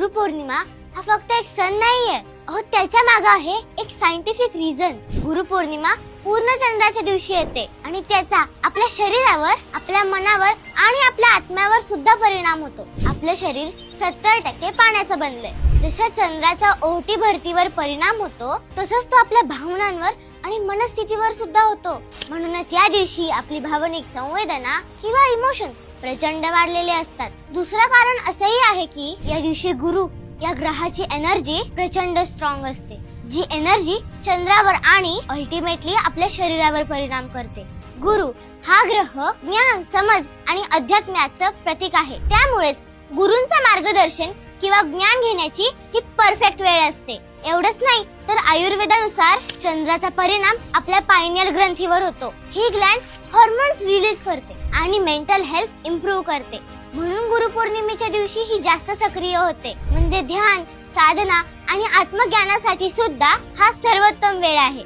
गुरुपौर्णिमा हा फक्त एक सण नाहीये, अहो त्याच्या मागे आहे एक सायंटिफिक रिझन. गुरुपौर्णिमा पूर्ण चंद्राच्या दिवशी येते आणि त्याचा आपल्या शरीरावर, आपल्या मनावर आणि आपल्या आत्म्यावर सुद्धा परिणाम होतो. आपलं शरीर 70% पाण्याचं बनलंय. जसं चंद्राचा ओहोटी भरतीवर परिणाम होतो तसंच तो आपल्या भावनांवर आणि मनस्थितीवर सुद्धा होतो. म्हणूनच या दिवशी आपली भावनिक संवेदना किंवा इमोशन प्रचंड वाढलेले असतात. दुसरं कारण असंही आहे की या दिवशी गुरु या ग्रहाची एनर्जी प्रचंड स्ट्रॉंग असते, जी एनर्जी चंद्रावर आणि अल्टिमेटली आपल्या शरीरावर परिणाम करते. गुरु हा ग्रह ज्ञान, समज आणि अध्यात्माचं प्रतीक आहे. त्यामुळेच गुरूंचं मार्गदर्शन किंवा ज्ञान घेण्याची ही परफेक्ट वेळ असते. एवढंच नाही तर आयुर्वेदानुसार चंद्राचा परिणाम आपल्या पायनियल ग्रंथीवर होतो. ही ग्लँड हॉर्मोन्स रिलीज करते आणि मेंटल हेल्थ इम्प्रूव्ह करते. म्हणून गुरुपौर्णिमेच्या दिवशी ही जास्त सक्रिय होते. म्हणजे ध्यान, साधना आणि आत्मज्ञानासाठी सुद्धा हा सर्वोत्तम वेळ आहे.